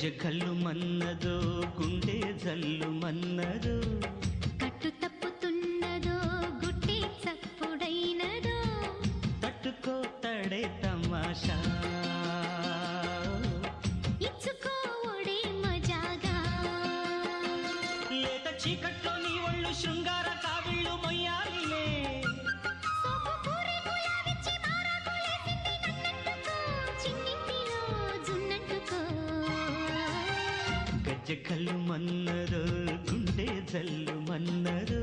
గజ్జె కళ్ళు మన్నదో గుండె జల్లు మన్నదో కట్టు తప్పుతున్నదో గుట్టి చప్పుడైనదో తట్టుకో తడే తమాషా ఇచ్చుకో ఒడే మజాగా లేత చీకట్లో నీ ఒళ్ళు శృంగార కావిళ్ళు మొయ్యాలిలే గజ్జె కళ్ళు మన్నదో గుండె జల్లు మన్నదో